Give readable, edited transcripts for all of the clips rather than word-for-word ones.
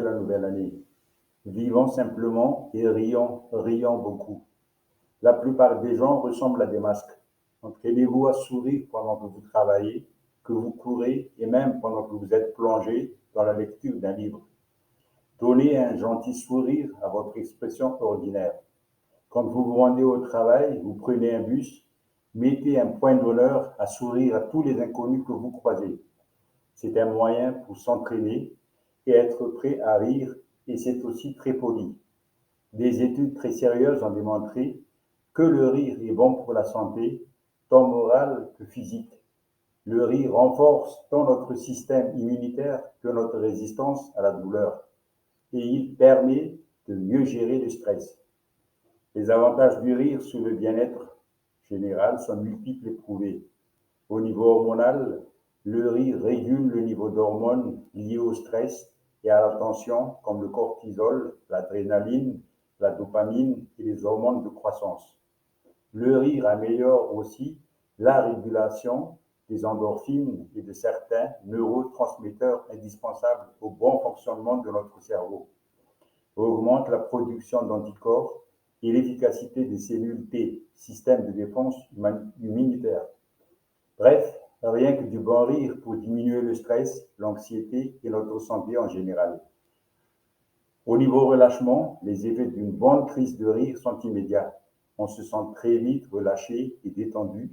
la nouvelle année. Vivons simplement et rions beaucoup. La plupart des gens ressemblent à des masques. Entraînez-vous à sourire pendant que vous travaillez, que vous courez et même pendant que vous êtes plongé dans la lecture d'un livre. Donnez un gentil sourire à votre expression ordinaire. Quand vous vous rendez au travail, vous prenez un bus, mettez un point d'honneur à sourire à tous les inconnus que vous croisez. C'est un moyen pour s'entraîner et être prêt à rire, et c'est aussi très poli. Des études très sérieuses ont démontré que le rire est bon pour la santé, tant morale que physique. Le rire renforce tant notre système immunitaire que notre résistance à la douleur, et il permet de mieux gérer le stress. Les avantages du rire sur le bien-être général sont multiples et prouvés. Au niveau hormonal, le rire régule le niveau d'hormones liées au stress et à la tension, comme le cortisol, l'adrénaline, la dopamine et les hormones de croissance. Le rire améliore aussi la régulation des endorphines et de certains neurotransmetteurs indispensables au bon fonctionnement de notre cerveau, augmente la production d'anticorps et l'efficacité des cellules T, système de défense immunitaire. Bref, rien que du bon rire pour diminuer le stress, l'anxiété et notre santé en général. Au niveau relâchement, les effets d'une bonne crise de rire sont immédiats. On se sent très vite relâché et détendu,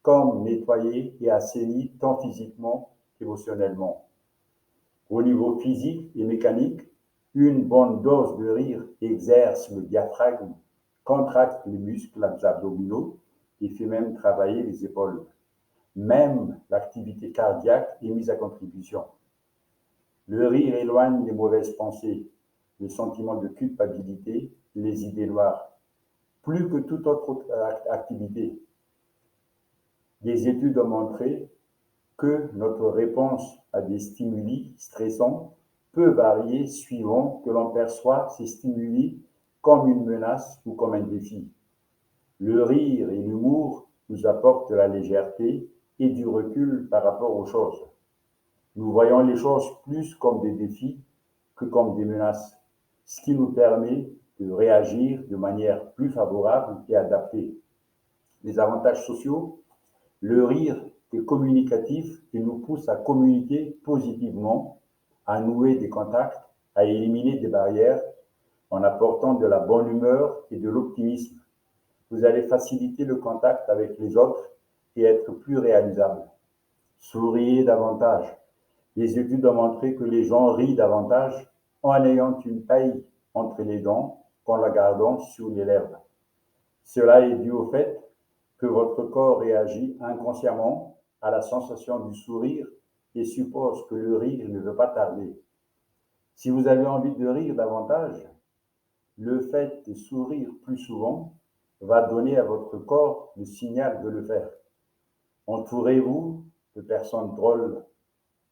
comme nettoyé et assaini tant physiquement qu'émotionnellement. Au niveau physique et mécanique, une bonne dose de rire exerce le diaphragme, contracte les muscles abdominaux et fait même travailler les épaules. Même l'activité cardiaque est mise à contribution. Le rire éloigne les mauvaises pensées, le sentiment de culpabilité, les idées noires, plus que toute autre activité. Des études ont montré que notre réponse à des stimuli stressants peut varier suivant que l'on perçoit ces stimuli comme une menace ou comme un défi. Le rire et l'humour nous apportent de la légèreté et du recul par rapport aux choses. Nous voyons les choses plus comme des défis que comme des menaces, ce qui nous permet de réagir de manière plus favorable et adaptée. Les avantages sociaux, le rire est communicatif et nous pousse à communiquer positivement, à nouer des contacts, à éliminer des barrières en apportant de la bonne humeur et de l'optimisme. Vous allez faciliter le contact avec les autres et être plus réalisable. Souriez davantage. Les études ont montré que les gens rient davantage en ayant une paille entre les dents qu'en la gardant sur les lèvres. Cela est dû au fait que votre corps réagit inconsciemment à la sensation du sourire et suppose que le rire ne veut pas tarder. Si vous avez envie de rire davantage, le fait de sourire plus souvent va donner à votre corps le signal de le faire. Entourez-vous de personnes drôles.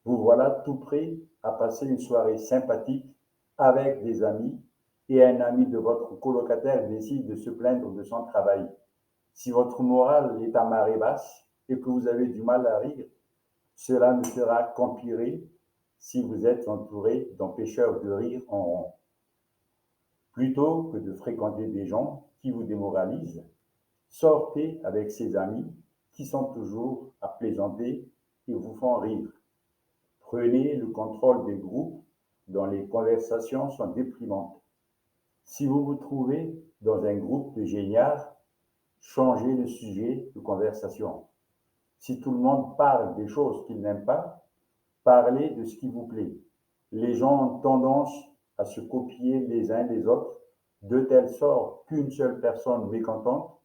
Vous voilà tout prêt à passer une soirée sympathique avec des amis et un ami de votre colocataire décide de se plaindre de son travail. Si votre morale est à marée basse et que vous avez du mal à rire, cela ne fera qu'empirer si vous êtes entouré d'empêcheurs de rire en rond. Plutôt que de fréquenter des gens qui vous démoralisent, sortez avec ces amis qui sont toujours à plaisanter et vous font rire. Prenez le contrôle des groupes dont les conversations sont déprimantes. Si vous vous trouvez dans un groupe de géniards, changez le sujet de conversation. Si tout le monde parle des choses qu'ils n'aiment pas, parlez de ce qui vous plaît. Les gens ont tendance à se copier les uns les autres de telle sorte qu'une seule personne mécontente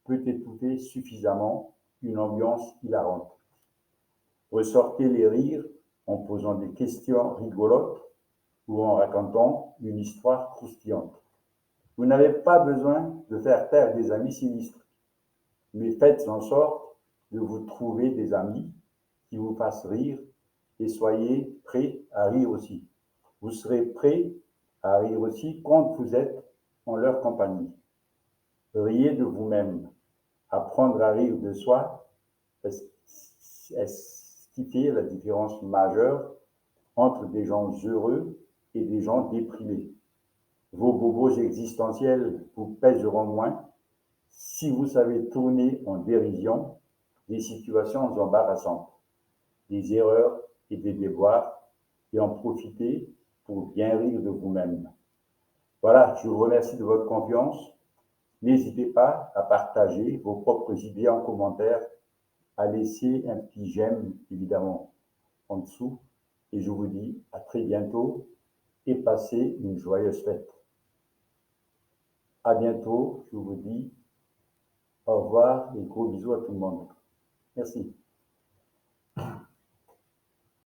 peut étouffer suffisamment une ambiance hilarante. Ressortez les rires en posant des questions rigolotes ou en racontant une histoire croustillante. Vous n'avez pas besoin de faire taire des amis sinistres, mais faites en sorte de vous trouver des amis qui vous fassent rire et soyez prêts à rire aussi. Vous serez prêts à rire aussi quand vous êtes en leur compagnie. Riez de vous-même. Apprendre à rire de soi est ce qui fait la différence majeure entre des gens heureux et des gens déprimés. Vos bobos existentiels vous pèseront moins si vous savez tourner en dérision des situations embarrassantes, des erreurs et des déboires, et en profiter pour bien rire de vous-même. Voilà, je vous remercie de votre confiance. N'hésitez pas à partager vos propres idées en commentaire, à laisser un petit j'aime, évidemment, en dessous. Et je vous dis à très bientôt et passez une joyeuse fête. À bientôt, je vous dis au revoir et gros bisous à tout le monde. Merci.